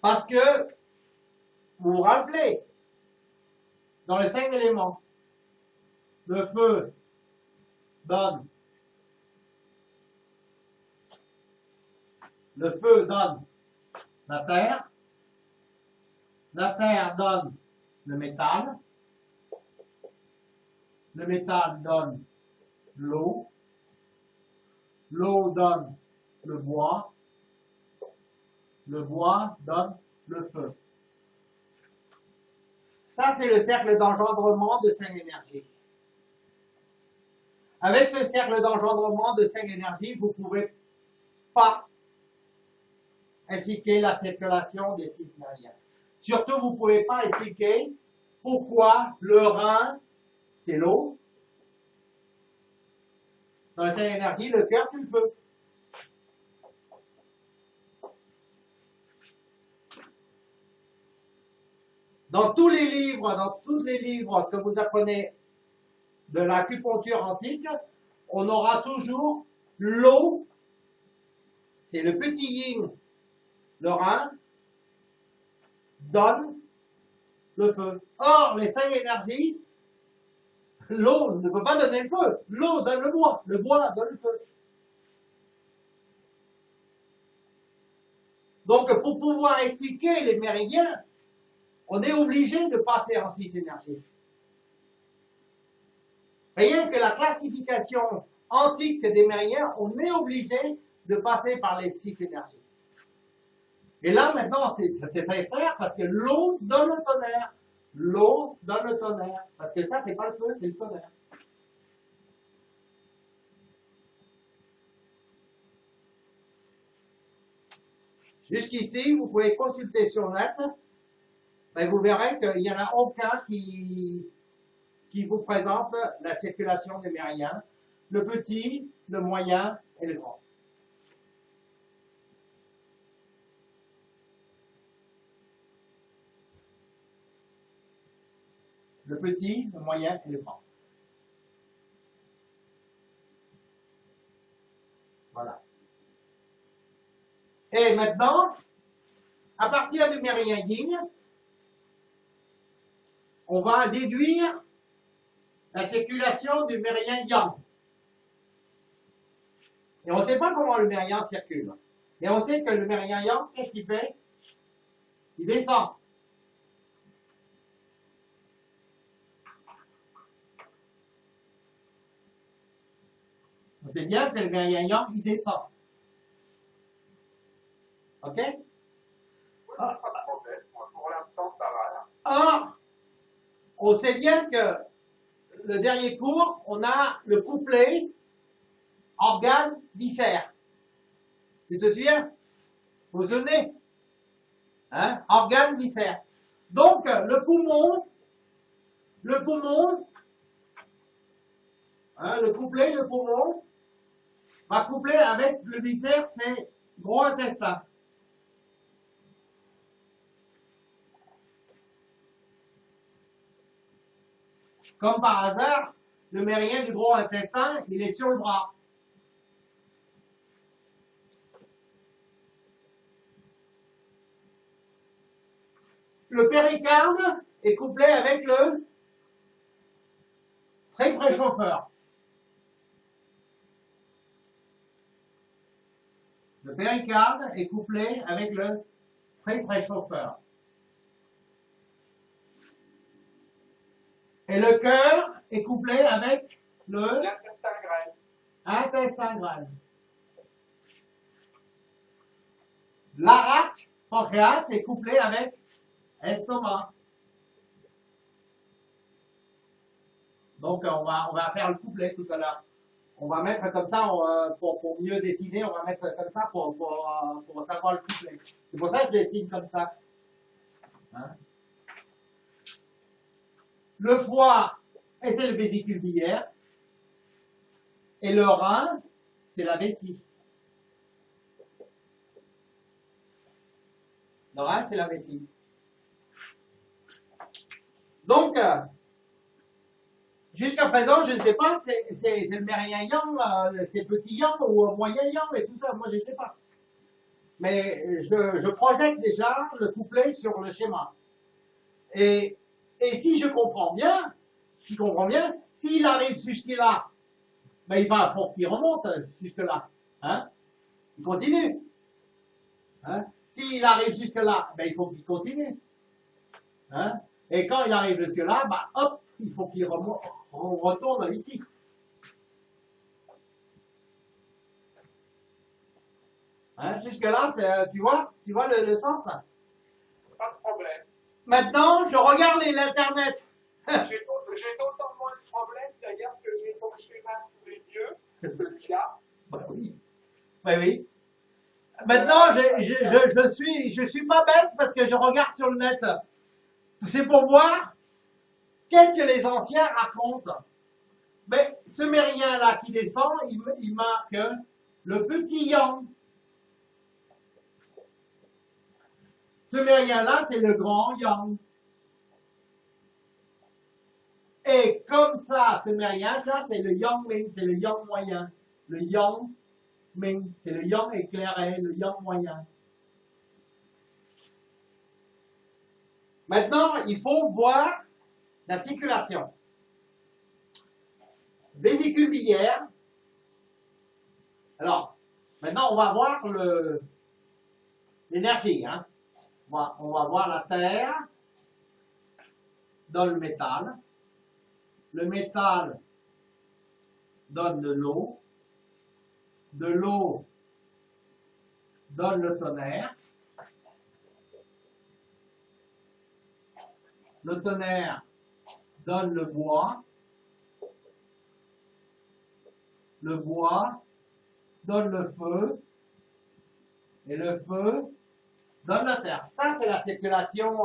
Parce que, vous vous rappelez, dans les 5 éléments, le feu donne la terre donne le métal donne l'eau donne le bois donne le feu. Ça, c'est le cercle d'engendrement de 5 énergies. Avec ce cercle d'engendrement de 5 énergies, vous ne pouvez pas expliquer la circulation des 6 méridiens. Surtout, vous ne pouvez pas expliquer pourquoi le rein, c'est l'eau. Dans les 5 énergies, le cœur, c'est le feu. Dans tous les livres que vous apprenez de l'acupuncture antique, on aura toujours l'eau, c'est le petit yin, le rein, donne le feu. Or, les 5 énergies, l'eau ne peut pas donner le feu, l'eau donne le bois donne le feu. Donc, pour pouvoir expliquer les méridiens, on est obligé de passer en 6 énergies. Rien que la classification antique des méridiens, on est obligé de passer par les 6 énergies. Et là, maintenant, c'est très clair parce que l'eau donne le tonnerre. L'eau donne le tonnerre. Parce que ça, c'est pas le feu, c'est le tonnerre. Jusqu'ici, vous pouvez consulter sur net. Ben, vous verrez qu'il n'y en a aucun qui vous présente la circulation des méridiens. Le petit, le moyen et le grand. Le petit, le moyen et le grand. Voilà. Et maintenant, à partir du méridien yin, on va déduire la circulation du méridien yang. Et on ne sait pas comment le méridien circule. Et on sait que le méridien yang, qu'est-ce qu'il fait? Il descend. On sait bien que le méridien yang, il descend. OK? Pas de problème. Pour l'instant, ça va. Or, on sait bien que le dernier cours, on a le couplet organe-viscère. Tu te souviens? Vous vous souvenez? Hein? Organe-viscère. Donc, le poumon, hein, le poumon, va coupler avec le viscère, c'est gros intestin. Comme par hasard, le méridien du gros intestin, il est sur le bras. Le péricarde est couplé avec le très préchauffeur. Le péricarde est couplé avec le très préchauffeur. Et le cœur est couplé avec l'intestin grêle. Intestin grêle. La rate, pancréas, est couplé avec estomac. Donc, on va faire le couplet tout à l'heure. On va mettre comme ça, pour mieux dessiner, on va mettre comme ça pour savoir le couplet. C'est pour ça que je dessine comme ça. Hein? Le foie, c'est le vésicule biliaire. Et le rein, c'est la vessie. Le rein, c'est la vessie. Donc, jusqu'à présent, je ne sais pas, c'est le méridien yang, c'est petit yang ou moyen yang et tout ça, moi je ne sais pas. mais je projette déjà le couplet sur le schéma. Et si je comprends bien, s'il arrive jusque-là, ben faut qu'il remonte jusque-là. Hein? Il continue. Hein? S'il arrive jusque-là, ben il faut qu'il continue. Hein? Et quand il arrive jusque-là, ben, hop, il faut qu'il retourne ici. Hein? Jusque-là, tu vois le sens? Là? Pas de problème. Maintenant, je regarde l'Internet. J'ai d'autant moins de problèmes d'ailleurs que j'ai ton schéma sous les yeux, celui-là. Ben oui. Ben oui. Maintenant, je suis pas bête parce que je regarde sur le net. C'est pour voir qu'est-ce que les anciens racontent. Mais ce méridien-là qui descend, il marque le petit yang. Ce méridien-là, c'est le grand yang. Et comme ça, ce méridien, ça, c'est le yang ming, c'est le yang moyen. Le yang ming, c'est le yang éclairé, le yang moyen. Maintenant, il faut voir la circulation. Vésicule biliaire. Alors, maintenant, on va voir l'énergie. Hein. On va voir la terre dans le métal. Le métal donne de l'eau. De l'eau donne le tonnerre. Le tonnerre donne le bois. Le bois donne le feu. Et le feu donne la terre. Ça, c'est la circulation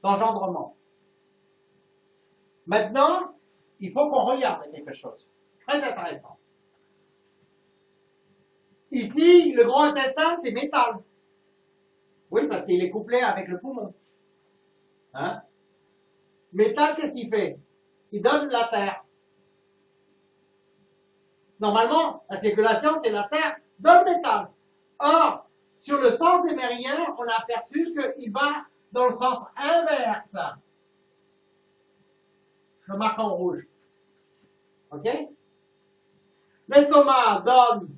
d'engendrement. Maintenant, il faut qu'on regarde quelque chose. Très intéressant. Ici, le grand intestin, c'est métal. Oui, parce qu'il est couplé avec le poumon. Hein? Métal, qu'est-ce qu'il fait? Il donne la terre. Normalement, la circulation, c'est la terre dans le métal. Or, sur le sens des méridiens, on a aperçu qu'il va dans le sens inverse. Je marque en rouge. OK? L'estomac donne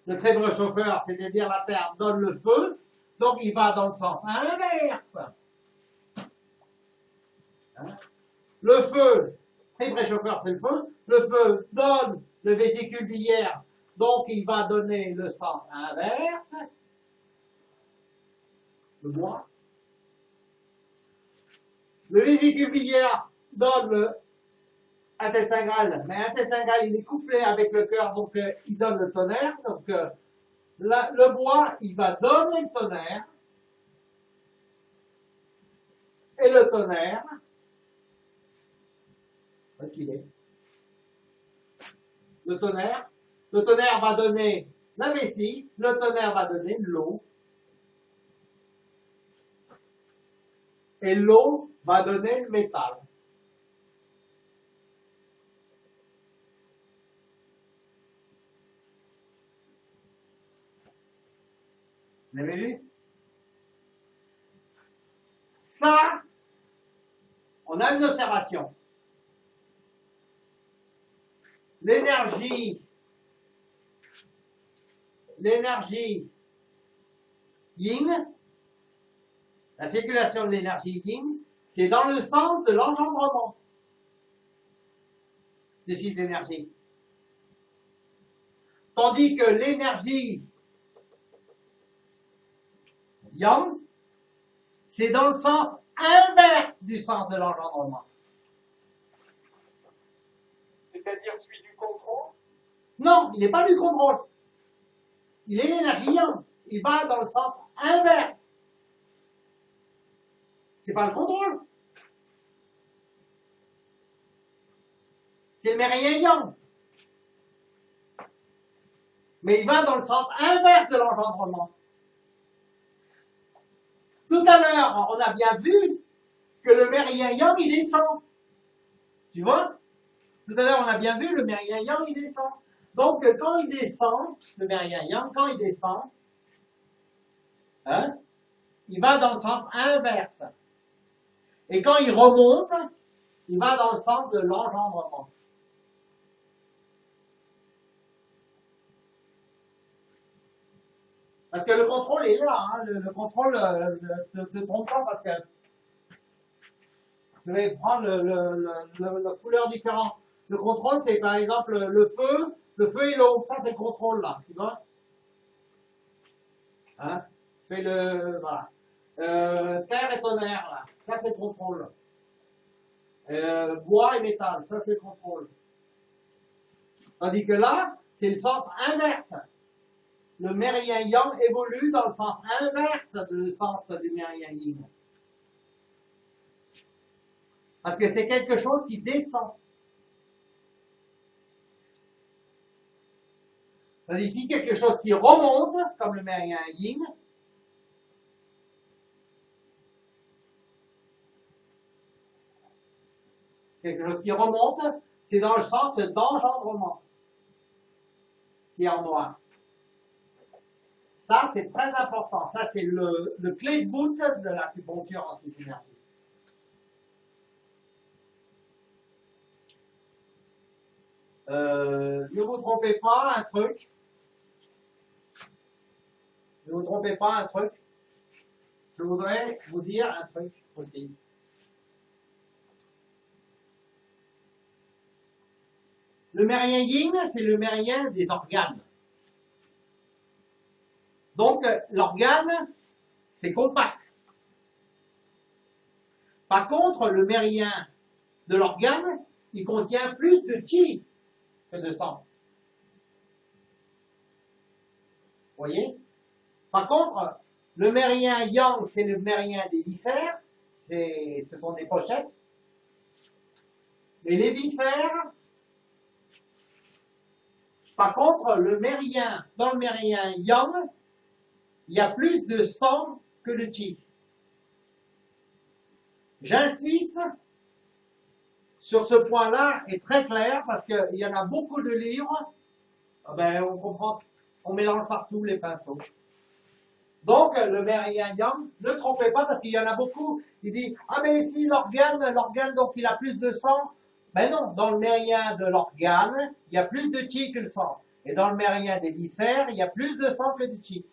le très préchauffeur, c'est-à-dire la terre donne le feu, donc il va dans le sens inverse. Hein? Le feu, très préchauffeur, c'est le feu. Le feu donne le vésicule biliaire, donc il va donner le sens inverse. Le bois. Le vésicule biliaire donne le intestin grêle, mais intestin grêle, il est couplé avec le cœur, donc il donne le tonnerre. Donc le bois, il va donner le tonnerre. Et le tonnerre, où est-ce qu'il est? Le tonnerre va donner la vessie, le tonnerre va donner l'eau. Et l'eau va donner le métal. Vous l'avez vu? Ça, on a une observation. L'énergie yin, la circulation de l'énergie yin, c'est dans le sens de l'engendrement des six énergies. Tandis que l'énergie yang, c'est dans le sens inverse du sens de l'engendrement. C'est-à-dire celui du contrôle? Non, il n'est pas du contrôle. Il est l'énergie yang. Il va dans le sens inverse. C'est pas le contrôle. C'est le méridien yang. Mais il va dans le sens inverse de l'engendrement. Tout à l'heure, on a bien vu que le méridien yang, il descend. Tu vois? Tout à l'heure, on a bien vu le méridien yang, il descend. Donc, quand il descend, le méridien yang, quand il descend, hein, il va dans le sens inverse. Et quand il remonte, il va dans le sens de l'engendrement. Parce que le contrôle est là, hein, le contrôle ne te trompe pas parce que je vais prendre la couleur différente. Le contrôle, c'est par exemple le feu et l'eau, ça c'est le contrôle là, tu vois. Hein? Fais le, voilà. Terre et tonnerre là, ça c'est le contrôle. Bois et métal, ça c'est le contrôle. Tandis que là, c'est le sens inverse. Le méridien yang évolue dans le sens inverse du sens du méridien yin. Parce que c'est quelque chose qui descend. Ici, quelque chose qui remonte, comme le méridien yin, quelque chose qui remonte, c'est dans le sens d'engendrement, qui est en noir. Ça, c'est très important. Ça, c'est le clé de voûte de l'acupuncture en 6 énergies. Ne vous trompez pas, un truc. Ne vous trompez pas, un truc. Je voudrais vous dire un truc aussi. Le méridien yin, c'est le méridien des organes. Donc, l'organe, c'est compact. Par contre, le méridien de l'organe, il contient plus de qi que de sang. Vous voyez? Par contre, le méridien yang, c'est le méridien des viscères. Ce sont des pochettes. Mais les viscères, par contre, dans le méridien yang, il y a plus de sang que de qi. J'insiste sur ce point-là, est très clair, parce qu'il y en a beaucoup de livres, ben, on comprend, on mélange partout les pinceaux. Donc, le méridien yang, ne trompez pas, parce qu'il y en a beaucoup, il dit, ah mais si l'organe, donc il a plus de sang, ben non, dans le méridien de l'organe, il y a plus de qi que le sang. Et dans le méridien des viscères, il y a plus de sang que de qi.